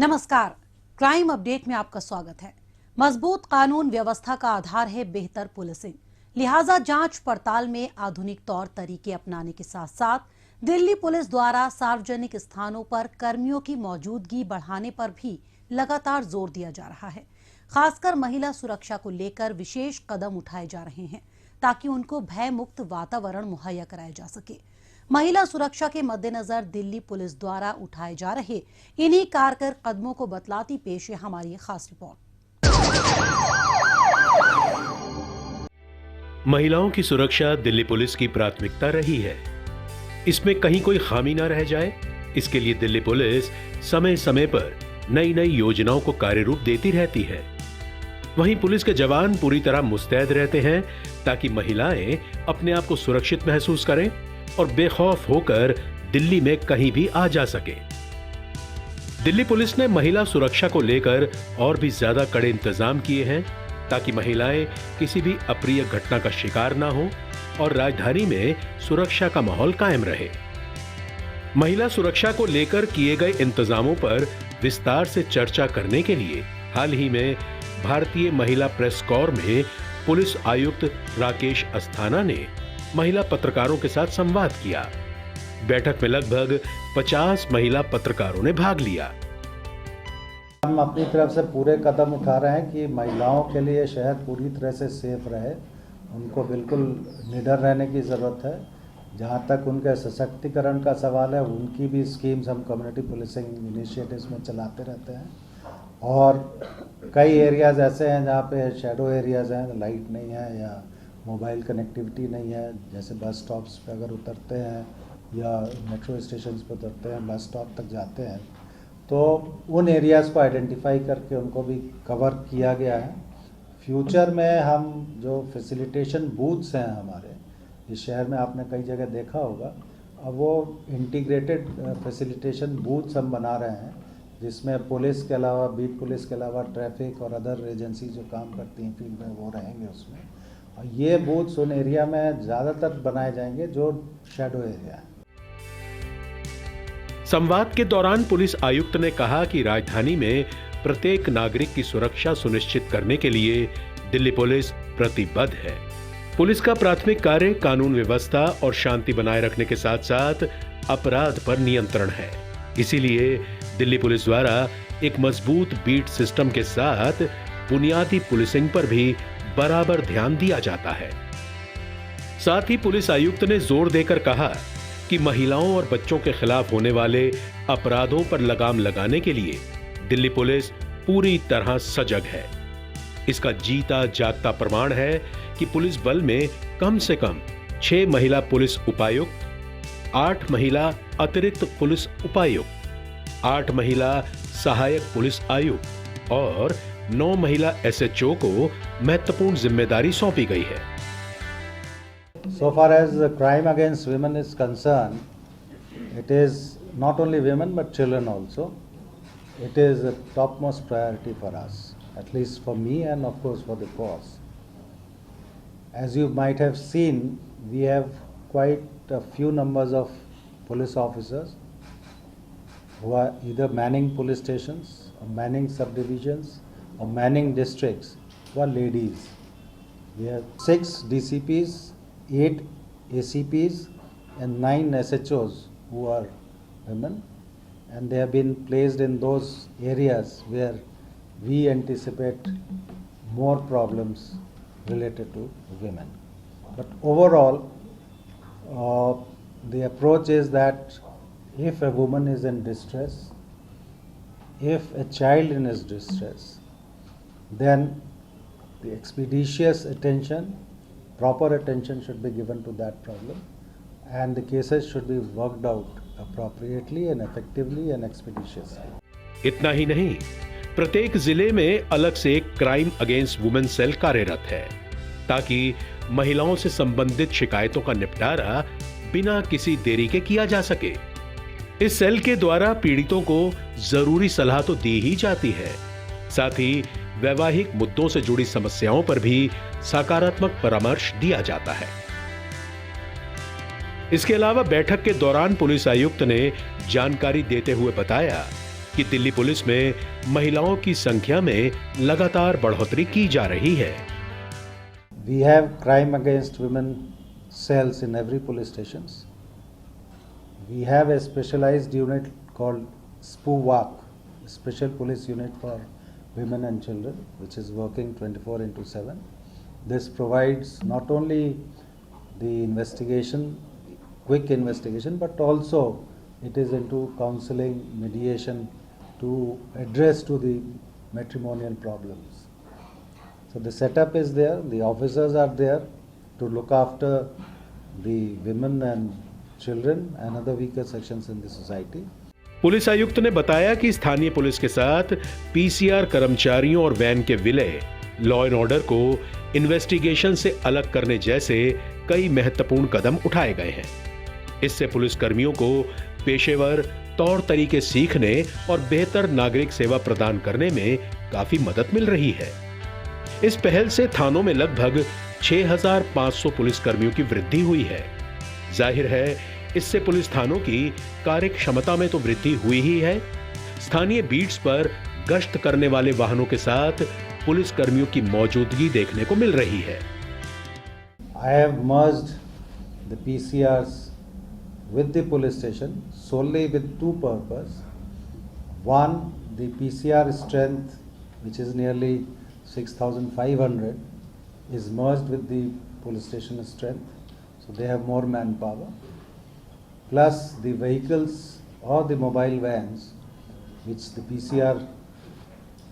नमस्कार, crime update में आपका स्वागत है। मजबूत कानून व्यवस्था का आधार है बेहतर पुलिसिंग। लिहाजा जांच पड़ताल में आधुनिक तौर तरीके अपनाने के साथ साथ दिल्ली पुलिस द्वारा सार्वजनिक स्थानों पर कर्मियों की मौजूदगी बढ़ाने पर भी लगातार जोर दिया जा रहा है। खासकर महिला सुरक्षा को लेकर विशेष कदम उठाए जा रहे हैं ताकि उनको भय मुक्त वातावरण मुहैया कराया जा सके। महिला सुरक्षा के मद्देनजर दिल्ली पुलिस द्वारा उठाए जा रहे इन्हीं कारगर कदमों को बतलाती पेश है हमारी खास रिपोर्ट। महिलाओं की सुरक्षा दिल्ली पुलिस की प्राथमिकता रही है। इसमें कहीं कोई खामी न रह जाए, इसके लिए दिल्ली पुलिस समय समय पर नई नई योजनाओं को कार्यरूप देती रहती है। वहीं पुलिस के जवान पूरी तरह मुस्तैद रहते हैं ताकि महिलाएं अपने आप को सुरक्षित महसूस करें और बेखौफ होकर दिल्ली में कहीं भी आ जा सके। दिल्ली पुलिस ने महिला सुरक्षा को लेकर और भी ज्यादा कड़े इंतजाम किए हैं ताकि महिलाएं किसी भी अप्रिय घटना का शिकार ना हो और राजधानी में सुरक्षा का माहौल कायम रहे। महिला सुरक्षा को लेकर किए गए इंतजामों पर विस्तार से चर्चा करने के लिए हाल ही में भारतीय महिला प्रेस कॉर में पुलिस आयुक्त राकेश अस्थाना ने महिला पत्रकारों के साथ संवाद किया। बैठक में लगभग 50 महिला पत्रकारों ने भाग लिया। हम अपनी तरफ से पूरे कदम उठा रहे हैं कि महिलाओं के लिए शहर पूरी तरह से सेफ रहे। उनको बिल्कुल निडर रहने की ज़रूरत है। जहां तक उनके सशक्तिकरण का सवाल है, उनकी भी स्कीम्स हम कम्युनिटी पुलिसिंग इनिशिएटिव्स में चलाते रहते हैं। और कई एरियाज़ ऐसे हैं जहाँ पे शेडो एरियाज़ हैं, लाइट नहीं है या मोबाइल कनेक्टिविटी नहीं है। जैसे बस स्टॉप्स पे अगर उतरते हैं या मेट्रो स्टेशंस पे उतरते हैं, बस स्टॉप तक जाते हैं, तो उन एरियाज़ को आइडेंटिफाई करके उनको भी कवर किया गया है। फ्यूचर में हम जो फैसिलिटेशन बूथ्स हैं हमारे इस शहर में, आपने कई जगह देखा होगा, अब वो इंटीग्रेटेड फैसिलिटेशन बूथ्स हम बना रहे हैं जिसमें पुलिस के अलावा, बीट पुलिस के अलावा ट्रैफिक और अदर एजेंसी जो काम करती हैं फील्ड में, वो रहेंगे उसमें। और ये बूथ्स उन एरिया में ज़्यादातर बनाए जाएंगे जो शैडो एरिया है। संवाद के दौरान पुलिस आयुक्त ने कहा कि राजधानी में प्रत्येक नागरिक की सुरक्षा सुनिश्चित करने के लिए दिल्ली पुलिस प्रतिबद्ध है। पुलिस का प्राथमिक कार्य कानून व्यवस्था और शांति बनाए रखने के साथ साथ अपराध पर नियंत्रण है। इसीलिए दिल्ली पुलिस द्वारा एक मजबूत बीट सिस्टम के साथ बुनियादी पुलिसिंग पर भी बराबर ध्यान दिया जाता है। साथ ही पुलिस आयुक्त ने जोर देकर कहा कि महिलाओं और बच्चों के खिलाफ होने वाले अपराधों पर लगाम लगाने के लिए दिल्ली पुलिस पूरी तरह सजग है। इसका जीता जागता प्रमाण है कि पुलिस बल में कम से कम 6 महिला पुलिस उपायुक्त, 8 महिला अतिरिक्त पुलिस उपायुक्त, 8 महिला सहायक पुलिस आयुक्त और 9 महिला SHO को महत्वपूर्ण जिम्मेदारी सौंपी गई है। So far as crime against women is concerned, it is not only women but children also. It is a topmost priority for us, at least for me and of course for the force. As you might have seen, we have quite a few numbers of police officers who are either manning police stations or manning subdivisions or manning districts who are ladies. We have 6 DCPs, 8 ACPs and 9 SHOs who are women, and they have been placed in those areas where we anticipate more problems related to women. But overall, the approach is that if a woman is in distress, if a child is in distress, then the expeditious attention, proper attention should be given to that problem, and the cases should be worked out appropriately and effectively and expeditiously. इतना ही नहीं, प्रत्येक जिले में अलग से एक crime against women cell कार्यरत है ताकि महिलाओं से संबंधित शिकायतों का निपटारा बिना किसी देरी के किया जा सके। इस सेल के द्वारा पीड़ितों को जरूरी सलाह तो दी ही जाती है, साथ ही वैवाहिक मुद्दों से जुड़ी समस्याओं पर भी सकारात्मक परामर्श दिया जाता है। इसके अलावा बैठक के दौरान पुलिस आयुक्त ने जानकारी देते हुए बताया कि दिल्ली पुलिस में महिलाओं की संख्या में लगातार बढ़ोतरी की जा रही है। We have crime against women cells in every police stations. We have a specialized unit called SPUWAC, Special Police Unit for Women and Children, which is working 24/7. This provides not only the investigation, quick investigation, but also it is into counseling, mediation to address to the matrimonial problems. So the setup is there, the officers are there to look after the women and children and other weaker sections in the society. Police आयुक्त ने बताया कि स्थानीय police के साथ PCR कर्मचारियों और van के विलय लॉ एंड ऑर्डर को इन्वेस्टिगेशन से अलग करने जैसे कई महत्वपूर्ण कदम उठाए गए हैं। इससे पुलिस कर्मियों को पेशेवर तौर तरीके सीखने और बेहतर नागरिक सेवा प्रदान करने में काफी मदद मिल रही है। इस पहल से थानों में लगभग 6,500 पुलिस कर्मियों की वृद्धि हुई है। जाहिर है, इससे पुलिस थानों की कार्य क्षमता में तो वृद्धि हुई ही है, स्थानीय बीट्स पर गश्त करने वाले वाहनों के साथ पुलिस कर्मियों की मौजूदगी देखने को मिल रही है। I have merged the PCRs with the police station solely with two purposes. One, the PCR strength, which is nearly 6,500, is merged with the police station strength, so they have more manpower. Plus the vehicles or the mobile vans which the PCR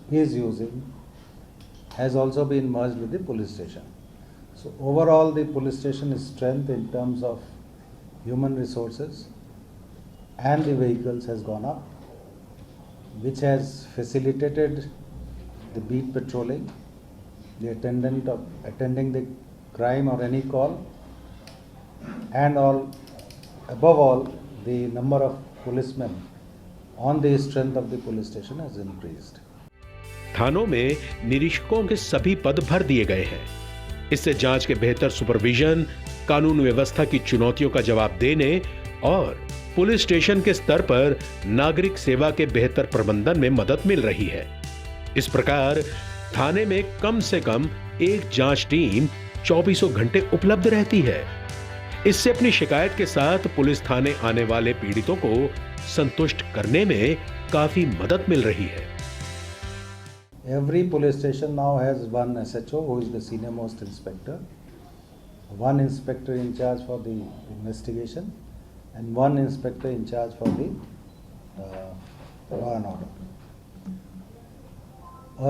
is using has also been merged with the police station. So overall the police station is strength in terms of human resources and the vehicles has gone up, which has facilitated the beat patrolling, the attending the crime or any call, and above all, the number of policemen on the strength of the police station has increased. थानों में निरीक्षकों के सभी पद भर दिए गए हैं। इससे जांच के बेहतर सुपरविजन, कानून व्यवस्था की चुनौतियों का जवाब देने और पुलिस स्टेशन के स्तर पर नागरिक सेवा के बेहतर प्रबंधन में मदद मिल रही है। इस प्रकार थाने में कम से कम एक जांच टीम 24 घंटे उपलब्ध रहती है। इससे अपनी शिकायत के साथ पुलिस थाने आने वाले पीड़ितों को संतुष्ट करने में काफी मदद मिल रही है। Every police station now has one SHO who is the senior most inspector, one inspector in charge for the investigation, and one inspector in charge for the law and order.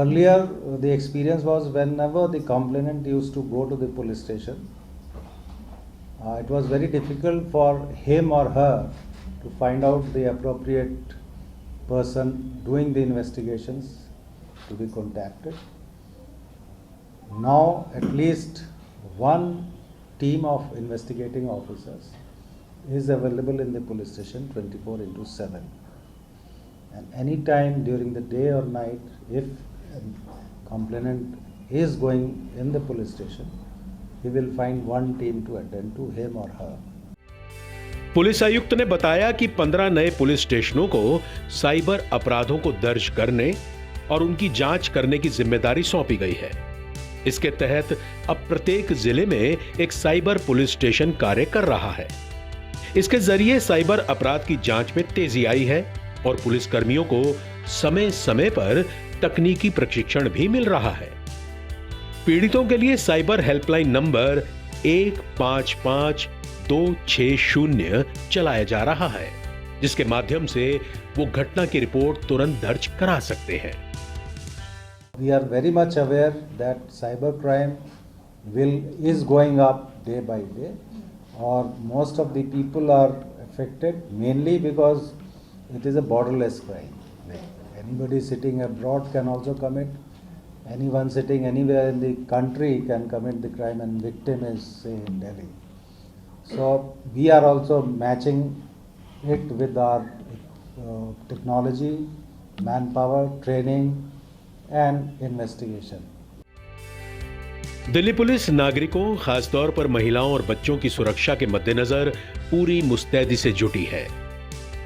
Earlier, the experience was whenever the complainant used to go to the police station, it was very difficult for him or her to find out the appropriate person doing the investigations to be contacted. Now at least one team of investigating officers is available in the police station 24/7. And any time during the day or night, if a complainant is going in the police station, he will find one team to attend to him or her. Police आयुक्त ने बताया कि 15 नए police स्टेशनों को cyber अपराधों को दर्ज करने और उनकी जांच करने की जिम्मेदारी सौंपी गई है। इसके तहत अब प्रत्येक जिले में एक साइबर पुलिस स्टेशन कार्य कर रहा है। इसके जरिए साइबर अपराध की जांच में तेजी आई है और पुलिस कर्मियों को समय समय पर तकनीकी प्रशिक्षण भी मिल रहा है। पीड़ितों के लिए साइबर हेल्पलाइन नंबर 155260 चलाया जा रहा है, जिसके माध्यम से वो घटना की रिपोर्ट तुरंत दर्ज करा सकते हैं। We are very much aware that cybercrime is going up day by day, or most of the people are affected mainly because it is a borderless crime. Like anybody sitting abroad can also commit. Anyone sitting anywhere in the country can commit the crime, and victim is say in Delhi. So we are also matching it with our technology, manpower, training and investigation. Delhi police नागरिकों, खासतौर पर महिलाओं और बच्चों की सुरक्षा के मद्देनजर पूरी मुस्तैदी से जुटी है।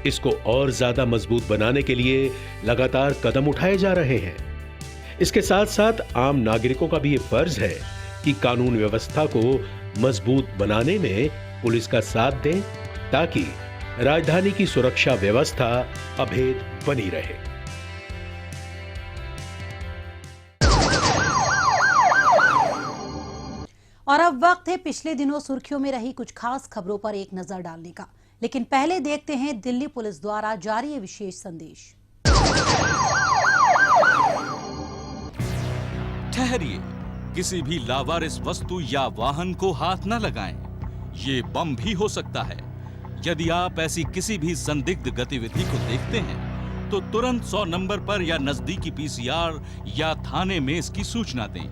इसको और ज्यादा मजबूत बनाने के लिए लगातार कदम उठाए जा रहे हैं। इसके साथ साथ आम नागरिकों का भी ये फर्ज है कि कानून व्यवस्था को मजबूत बनाने में पुलिस का साथ दें, ताकि राजधानी की सुरक्षा व्यवस्था अभेद बनी रहे। और अब वक्त है पिछले दिनों सुर्खियों में रही कुछ खास खबरों पर एक नजर डालने का, लेकिन पहले देखते हैं दिल्ली पुलिस द्वारा जारी ये विशेष संदेश। ठहरिए, किसी भी लावारिस वस्तु या वाहन को हाथ न लगाएं। ये बम भी हो सकता है। यदि आप ऐसी किसी भी संदिग्ध गतिविधि को देखते हैं तो तुरंत 100 नंबर पर या नजदीकी पीसीआर या थाने में इसकी सूचना दें।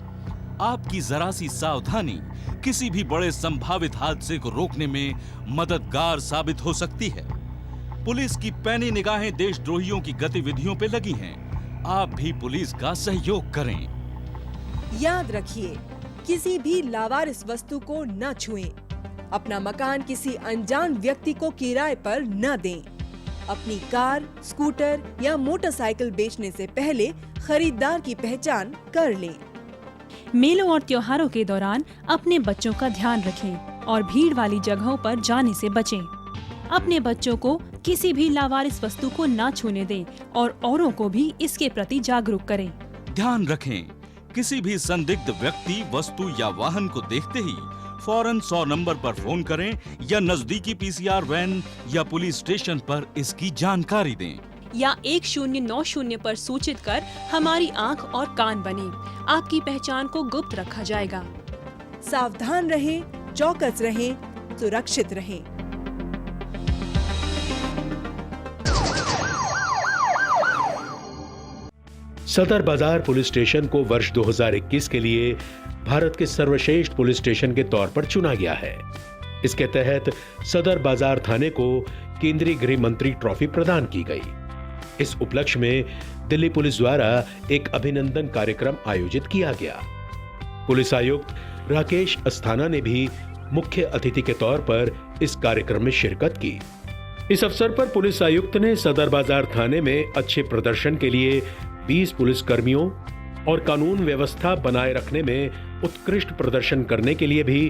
आपकी जरा सी सावधानी किसी भी बड़े संभावित हादसे को रोकने में मददगार साबित हो सकती है। पुलिस की पैनी निगाहें देशद्रोहियों की गतिविधियों पे लगी हैं। आप भी पुलिस का सहयोग करें। याद रखिए, किसी भी लावारिस वस्तु को न छुएं। अपना मकान किसी अनजान व्यक्ति को किराए पर न दें। अपनी कार, स्कूटर या मोटरसाइकिल बेचने से पहले खरीदार की पहचान कर लें। मेलों और त्योहारों के दौरान अपने बच्चों का ध्यान रखें और भीड़ वाली जगहों पर जाने से बचें। अपने बच्चों को किसी भी लावारिस वस्तु को न छूने दें और औरों को भी इसके प्रति जागरूक करें। ध्यान रखें, किसी भी संदिग्ध व्यक्ति, वस्तु या वाहन को देखते ही फौरन 100 नंबर पर फोन करें या नजदीकी पीसीआर वैन या पुलिस स्टेशन पर इसकी जानकारी दें। या 1090 पर सूचित कर हमारी आंख और कान बने। आपकी पहचान को गुप्त रखा जाएगा। सावधान रहें, चौकस रहें, सुरक्षित रहें। सदर बाजार पुलिस स्टेशन को वर्ष 2021 के लिए भारत के सर्वश्रेष्ठ पुलिस स्टेशन के तौर पर चुना गया है। इसके तहत सदर बाजार थाने को केंद्रीय गृह मंत्री ट्रॉफी प्रदान की गई। इस उपलक्ष्य में दिल्ली पुलिस द्वारा एक अभिनंदन कार्यक्रम आयोजित किया गया। पुलिस आयुक्त राकेश अस्थाना ने भी मुख्य अतिथि के तौर पर इस कार्यक्रम में शिरकत की। इस अवसर पर पुलिस आयुक्त ने सदर बाजार थाने में अच्छे प्रदर्शन के लिए 20 पुलिस कर्मियों और कानून व्यवस्था बनाए रखने में उत्कृष्ट प्रदर्शन करने के लिए भी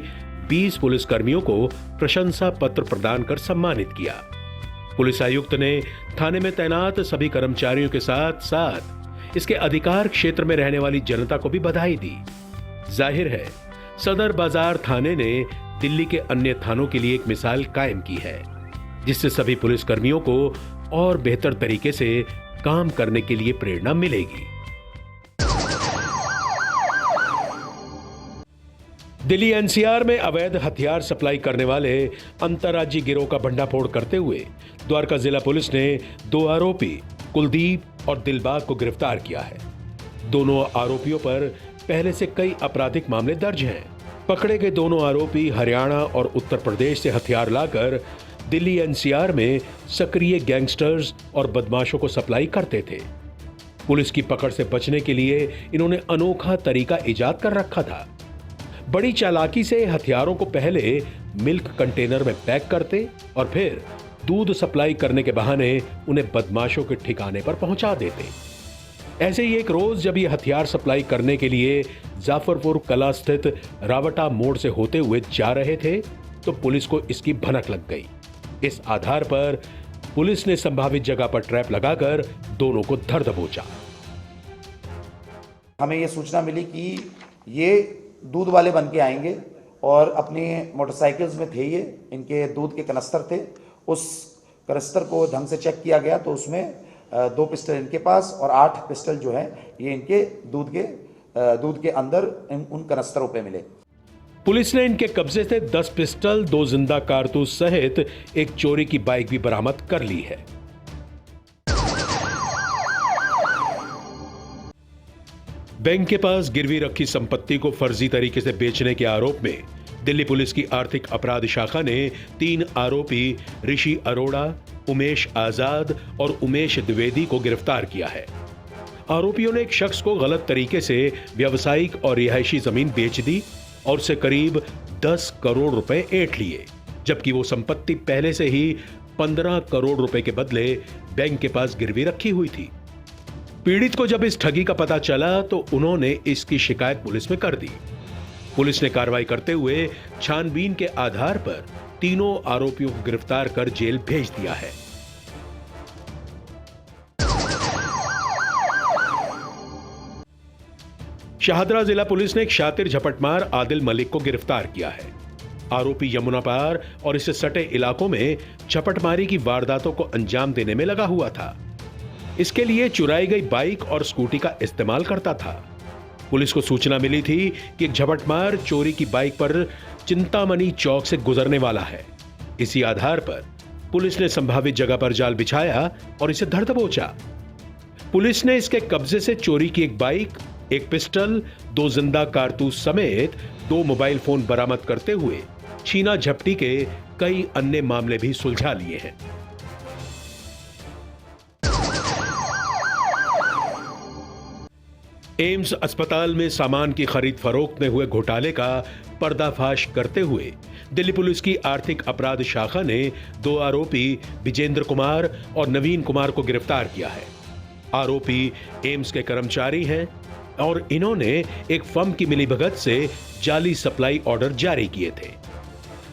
20 पुलिस कर्मियों को प्रशंसा पत्र प्रदान कर सम्मानित किया। पुलिस आयुक्त ने थाने में तैनात सभी कर्मचारियों के साथ साथ इसके अधिकार क्षेत्र में रहने वाली जनता को भी बधाई दी। जाहिर है, सदर बाजार थाने ने दिल्ली के अन्य थानों के लिए एक मिसाल कायम की है, जिससे सभी पुलिस कर्मियों को और बेहतर तरीके से काम करने के लिए प्रेरणा मिलेगी। दिल्ली एनसीआर में अवैध हथियार सप्लाई करने वाले अंतर्राज्यीय गिरोह का भंडाफोड़ करते हुए द्वारका जिला पुलिस ने 2 आरोपी कुलदीप और दिलबाग को गिरफ्तार किया है। दोनों आरोपियों पर पहले से कई आपराधिक मामले दर्ज हैं। पकड़े गए दोनों आरोपी हरियाणा और उत्तर प्रदेश से हथियार लाकर दिल्ली एनसीआर में सक्रिय गैंगस्टर्स और बदमाशों को सप्लाई करते थे। पुलिस की पकड़ से बचने के लिए इन्होंने अनोखा तरीका इजाद कर रखा था। बड़ी चालाकी से हथियारों को पहले मिल्क कंटेनर में पैक करते और फिर दूध सप्लाई करने के बहाने उन्हें बदमाशों के ठिकाने पर पहुंचा देते। ऐसे ही एक रोज जब ये हथियार सप्लाई करने के लिए जाफरपुर कला स्थित रावटा मोड़ से होते हुए जा रहे थे तो पुलिस को इसकी भनक लग गई। इस आधार पर पुलिस ने संभावित जगह पर ट्रैप लगाकर दोनों को धर दबोचा। हमें ये सूचना मिली कि ये दूध वाले बन के आएंगे और अपनी मोटरसाइकिल्स में थे, ये इनके दूध के कनस्तर थे। उस कनस्तर को ढंग से चेक किया गया तो उसमें 2 पिस्टल इनके पास और 8 पिस्टल जो है ये इनके दूध के अंदर उन कनस्तरों पे मिले। पुलिस ने इनके कब्जे से 10 पिस्टल, 2 जिंदा कारतूस सहित एक चोरी की बाइक भी बरामद कर ली है। बैंक के पास गिरवी रखी संपत्ति को फर्जी तरीके से बेचने के आरोप में दिल्ली पुलिस की आर्थिक अपराध शाखा ने 3 आरोपी ऋषि अरोड़ा, उमेश आजाद और उमेश द्विवेदी को गिरफ्तार किया है। आरोपियों ने एक शख्स को गलत तरीके से व्यावसायिक और रिहायशी जमीन बेच दी और उससे करीब 10 करोड़ रुपए ऐंठ लिए, जबकि वो संपत्ति पहले से ही 15 करोड़ रुपए के बदले बैंक के पास गिरवी रखी हुई थी। पीड़ित को जब इस ठगी का पता चला तो उन्होंने इसकी शिकायत पुलिस में कर दी। पुलिस ने कार्रवाई करते हुए छानबीन के आधार पर तीनों आरोपियों को गिरफ्तार कर जेल भेज दिया है। शाहदरा जिला पुलिस ने एक शातिर झपटमार आदिल मलिक को गिरफ्तार किया है। आरोपी यमुना पार और इससे सटे इलाकों में झपटमारी की वारदातों को अंजाम देने में लगा हुआ था। इसके लिए चुराई गई बाइक और स्कूटी का इस्तेमाल करता था। पुलिस को सूचना मिली थी कि एक झपटमार चोरी की बाइक पर चिंतामणि चौक से गुजरने वाला है। इसी आधार पर पुलिस ने संभावित जगह पर जाल बिछाया और इसे धर दबोचा। पुलिस ने इसके कब्जे से चोरी की एक बाइक, एक पिस्टल, 2 जिंदा कारतूस समेत 2 मोबाइल फोन बरामद करते हुए छीना झपटी के कई अन्य मामले भी सुलझा लिए हैं। एम्स अस्पताल में सामान की खरीद फरोख्त में हुए घोटाले का पर्दाफाश करते हुए दिल्ली पुलिस की आर्थिक अपराध शाखा ने 2 आरोपी विजेंद्र कुमार और नवीन कुमार को गिरफ्तार किया है। आरोपी एम्स के कर्मचारी हैं और इन्होंने एक फर्म की मिलीभगत से जाली सप्लाई ऑर्डर जारी किए थे।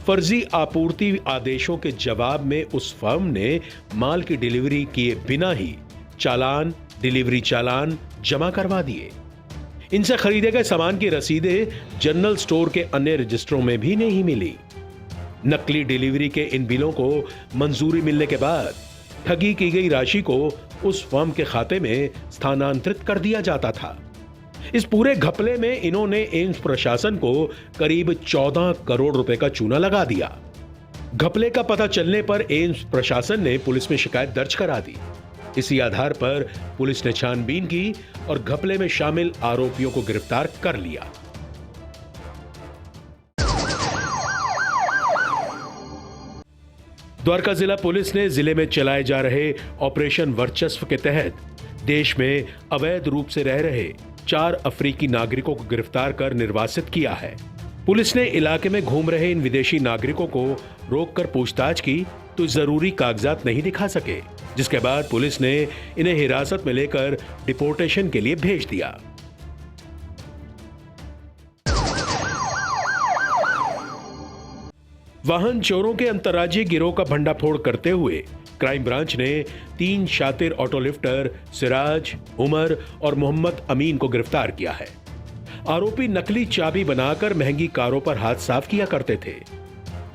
फर्जी आपूर्ति आदेशों के जवाब में उस फर्म ने माल की डिलीवरी किए बिना ही चालान, डिलीवरी चालान जमा करवा दिए। इनसे खरीदे गए सामान की रसीदें जनरल स्टोर के अन्य रजिस्टरों में भी नहीं मिली। नकली डिलीवरी के इन बिलों को मंजूरी मिलने के बाद ठगी की गई राशि को उस फर्म के खाते में स्थानांतरित कर दिया जाता था। इस पूरे घपले में इन्होंने एम्स प्रशासन को करीब 14 करोड़ रुपए का चूना लगा दिया। घपले का पता चलने पर एम्स प्रशासन ने पुलिस में शिकायत दर्ज करा दी। इसी आधार पर पुलिस ने छानबीन की और घपले में शामिल आरोपियों को गिरफ्तार कर लिया। द्वारका जिला पुलिस ने जिले में चलाए जा रहे ऑपरेशन वर्चस्व के तहत देश में अवैध रूप से रह रहे 4 अफ्रीकी नागरिकों को गिरफ्तार कर निर्वासित किया है। पुलिस ने इलाके में घूम रहे इन विदेशी नागरिकों को रोककर पूछताछ की तो जरूरी कागजात नहीं दिखा सके, जिसके बाद पुलिस ने इन्हें हिरासत में लेकर डिपोर्टेशन के लिए भेज दिया। वाहन चोरों के अंतर्राज्यीय गिरोह का भंडाफोड़ करते हुए क्राइम ब्रांच ने 3 शातिर ऑटो लिफ्टर सिराज, उमर और मोहम्मद अमीन को गिरफ्तार किया है। आरोपी नकली चाबी बनाकर महंगी कारों पर हाथ साफ किया करते थे।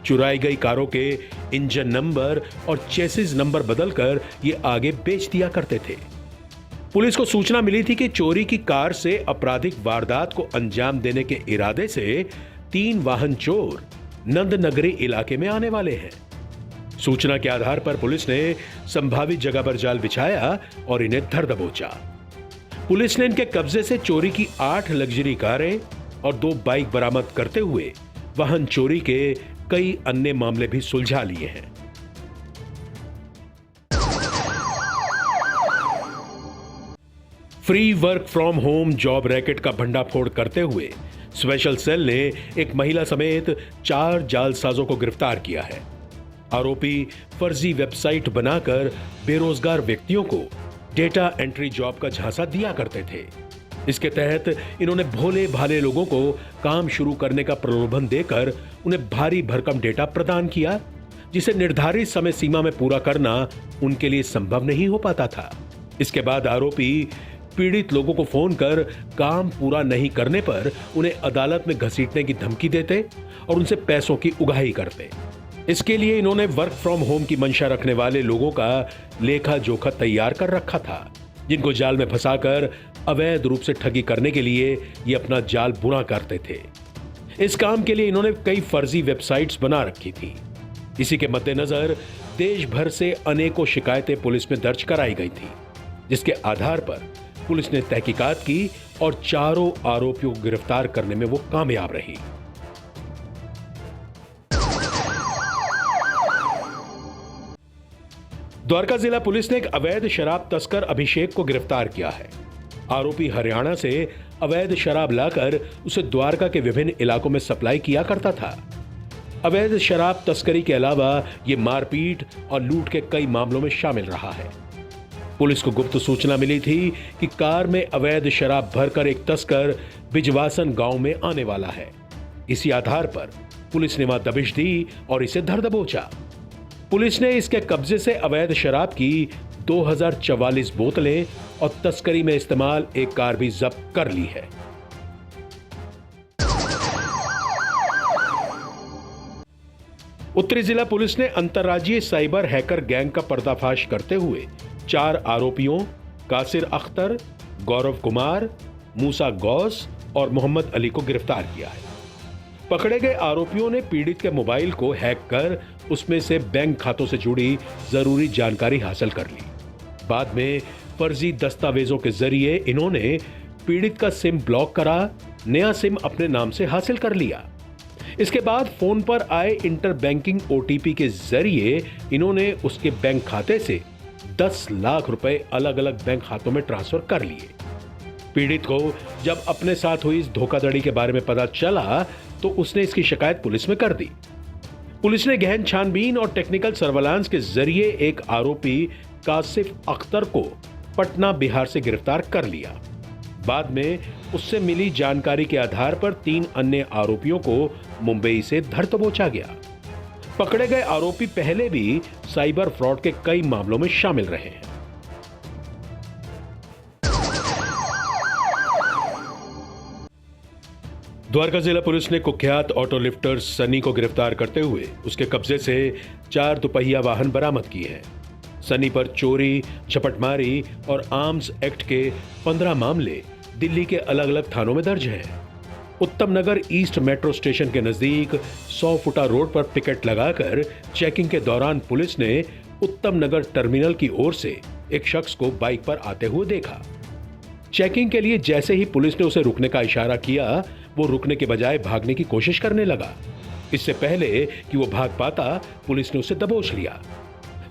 चुराई गई कारों के इंजन नंबर और चेसिस नंबर बदलकर ये आगे बेच दिया करते थे। पुलिस को सूचना मिली थी कि चोरी की कार से आपराधिक वारदात को अंजाम देने के इरादे से 3 वाहन चोर नंदनगरी इलाके में आने वाले हैं। सूचना के आधार पर पुलिस ने संभावित जगह पर जाल बिछाया और इन्हें धर दबोचा। पुलिस ने इनके कब्जे से चोरी की 8 लग्जरी कारें और 2 बाइक बरामद करते हुए वाहन चोरी के कई अन्य मामले भी सुलझा लिए हैं। Free work from home job racket का भंडाफोड़ करते हुए स्पेशल सेल ने एक महिला समेत 4 जालसाजों को गिरफ्तार किया है। आरोपी फर्जी वेबसाइट बनाकर बेरोजगार व्यक्तियों को डेटा एंट्री जॉब का झांसा दिया करते थे। इसके तहत इन्होंने भोले भाले लोगों को काम शुरू करने का प्रलोभन देकर उन्हें भारी भरकम डेटा प्रदान किया, जिसे निर्धारित समय सीमा में पूरा करना उनके लिए संभव नहीं हो पाता था। इसके बाद आरोपी पीड़ित लोगों को फोन कर काम पूरा नहीं करने पर उन्हें अदालत में घसीटने की धमकी देते और उनसे पैसों की उगाही करते। इसके लिए इन्होंने वर्क फ्रॉम होम की मंशा रखने वाले लोगों का लेखा जोखा तैयार कर रखा था, जिनको जाल में फंसाकर अवैध रूप से ठगी करने के लिए ये अपना जाल बुना करते थे। इस काम के लिए इन्होंने कई फर्जी वेबसाइट्स बना रखी थी। इसी के मद्देनजर देश भर से अनेकों शिकायतें पुलिस में दर्ज कराई गई थी, जिसके आधार पर पुलिस ने तहकीकात की और 4 आरोपियों को गिरफ्तार करने में वो कामयाब रही। द्वारका जिला पुलिस ने एक अवैध शराब तस्कर अभिषेक को गिरफ्तार किया है। आरोपी हरियाणा से अवैध शराब लाकर उसे द्वारका के विभिन्न इलाकों में सप्लाई किया करता था। अवैध शराब तस्करी के अलावा ये मारपीट और लूट के कई मामलों में शामिल रहा है। पुलिस को गुप्त सूचना मिली थी कि कार में अवैध शराब भरकर एक तस्कर बिजवासन गांव में आने वाला है। इसी आधार पर पुलिस ने वहां दबिश दी और इसे धर दबोचा। पुलिस ने इसके कब्जे से अवैध शराब की 2044 बोतलें और तस्करी में इस्तेमाल एक कार भी जब्त कर ली है। उत्तरी जिला पुलिस ने अंतर्राज्यीय साइबर हैकर गैंग का पर्दाफाश करते हुए 4 आरोपियों कासिर अख्तर, गौरव कुमार, मूसा गौस और मोहम्मद अली को गिरफ्तार किया है। पकड़े गए आरोपियों ने पीड़ित के मोबाइल को हैक कर उसमें से बैंक खातों से जुड़ी जरूरी जानकारी हासिल कर ली। बाद में फर्जी दस्तावेजों के जरिए इन्होंने पीड़ित का सिम ब्लॉक करा, नया सिम अपने नाम से हासिल कर लिया। इसके बाद फोन पर आए इंटर बैंकिंग ओटीपी के जरिए इन्होंने उसके बैंक खाते से 10 लाख रुपए अलग अलग बैंक खातों में ट्रांसफर कर लिए। पीड़ित को जब अपने साथ हुई इस धोखाधड़ी के बारे में पता चला तो उसने इसकी शिकायत पुलिस में कर दी। पुलिस ने गहन छानबीन और टेक्निकल सर्वेलांस के जरिए एक आरोपी कासिफ अख्तर को पटना, बिहार से गिरफ्तार कर लिया। बाद में उससे मिली जानकारी के आधार पर 3 अन्य आरोपियों को मुंबई से धर दबोचा गया। पकड़े गए आरोपी पहले भी साइबर फ्रॉड के कई मामलों में शामिल रहे हैं। द्वारका जिला पुलिस ने कुख्यात ऑटो लिफ्टर सनी को गिरफ्तार करते हुए उसके कब्जे से 4 दुपहिया वाहन बरामद किए हैं। सनी पर चोरी, झपटमारी और आर्म्स एक्ट के 15 मामले दिल्ली के अलग अलग थानों में दर्ज हैं। उत्तम नगर ईस्ट मेट्रो स्टेशन के नजदीक 100 फुटा रोड पर पिकेट लगाकर चेकिंग के दौरान पुलिस ने उत्तम नगर टर्मिनल की ओर से एक शख्स को बाइक पर आते हुए देखा। चेकिंग के लिए जैसे ही पुलिस ने उसे रुकने का इशारा किया, वो रुकने के बजाय भागने की कोशिश करने लगा। इससे पहले कि वो भाग पाता, पुलिस ने उसे दबोच लिया।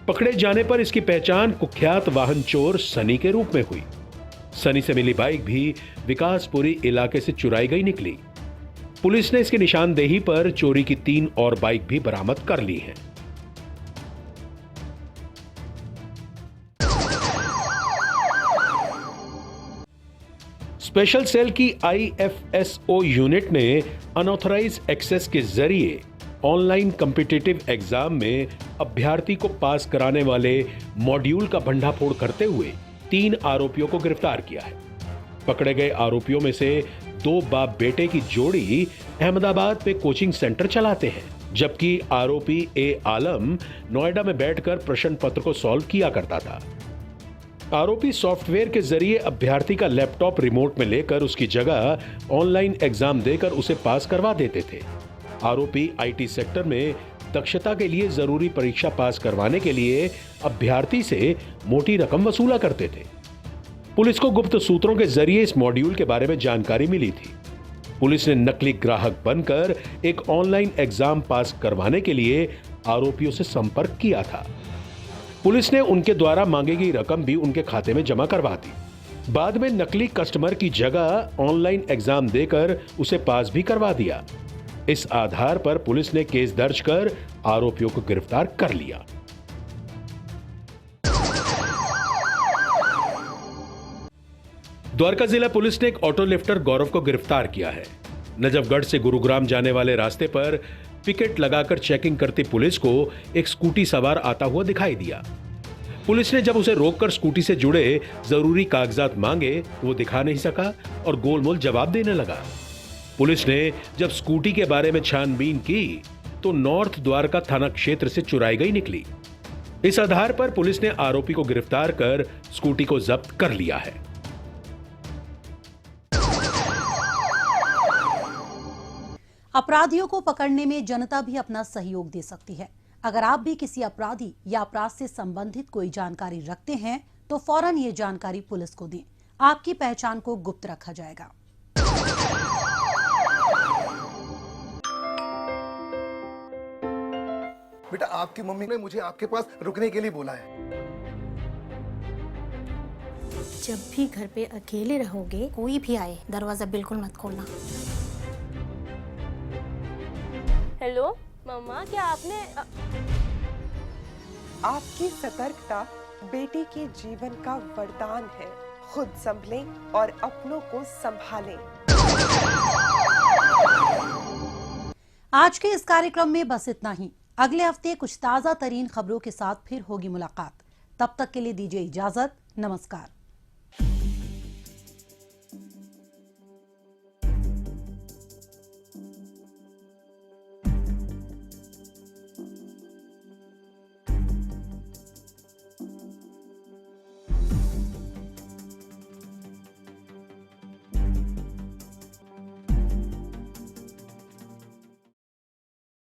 पकड़े जाने पर इसकी पहचान कुख्यात वाहन चोर सनी के रूप में हुई। सनी से मिली बाइक भी विकासपुरी इलाके से चुराई गई निकली। पुलिस ने इसकी निशानदेही पर चोरी की 3 और बाइक भी बरामद कर ली हैं। स्पेशल सेल की IFSO यूनिट ने अनऑथराइज एक्सेस के जरिए ऑनलाइन कॉम्पिटिटिव एग्जाम में अभ्यर्थी को पास कराने वाले मॉड्यूल का भंडाफोड़ करते हुए 3 आरोपियों को गिरफ्तार किया है। पकड़े गए आरोपियों में से 2 बाप बेटे की जोड़ी अहमदाबाद में कोचिंग सेंटर चलाते हैं, जबकि आरोपी ए आलम नोएडा में बैठकर प्रश्न पत्र को सॉल्व किया करता था। आरोपी सॉफ्टवेयर के जरिए अभ्यर्थी का लैपटॉप रिमोट में लेकर उसकी जगह ऑनलाइन एग्जाम देकर उसे पास करवा देते थे। आरोपी IT सेक्टर में दक्षता के लिए जरूरी परीक्षा पास करवाने के लिए अभ्यर्थी से मोटी रकम वसूला करते थे। पुलिस को गुप्त सूत्रों के जरिए इस मॉड्यूल के बारे में जानकारी मिली थी। पुलिस ने नकली ग्राहक बनकर एक ऑनलाइन एग्जाम पास करवाने के लिए आरोपियों से संपर्क किया था। पुलिस ने उनके द्वारा मांगी गई रकम भी उनके खाते में जमा करवा दी। बाद में नकली कस्टमर की जगह ऑनलाइन एग्जाम देकर उसे पास भी करवा दिया। इस आधार पर पुलिस ने केस दर्ज कर आरोपियों को गिरफ्तार कर लिया। द्वारका जिला पुलिस ने एक ऑटो लिफ्टर गौरव को गिरफ्तार किया है। नजफगढ़ से गुरुग्राम जाने वाले रास्ते पर पिकेट लगाकर चेकिंग करती पुलिस को एक स्कूटी सवार आता हुआ दिखाई दिया। पुलिस ने जब उसे रोककर स्कूटी से जुड़े जरूरी कागजात मांगे तो वो दिखा नहीं सका और गोलमोल जवाब देने लगा। पुलिस ने जब स्कूटी के बारे में छानबीन की तो नॉर्थ द्वारका थाना क्षेत्र से चुराई गई निकली। इस आधार पर पुलिस ने आरोपी को गिरफ्तार कर स्कूटी को जब्त कर लिया है। अपराधियों को पकड़ने में जनता भी अपना सहयोग दे सकती है। अगर आप भी किसी अपराधी या अपराध से संबंधित कोई जानकारी रखते हैं तो फौरन ये जानकारी पुलिस को दें। आपकी पहचान को गुप्त रखा जाएगा। बेटा, आपकी मम्मी ने मुझे आपके पास रुकने के लिए बोला है। जब भी घर पे अकेले रहोगे, कोई भी आए दरवाजा बिल्कुल मत खोलना। हेलो मम्मा क्या आपने आपकी सतर्कता बेटी के जीवन का वरदान है। खुद संभलें और अपनों को संभालें। आज के इस कार्यक्रम में बस इतना ही। अगले हफ्ते कुछ ताजा तरीन खबरों के साथ फिर होगी मुलाकात। तब तक के लिए दीजिए इजाजत। नमस्कार।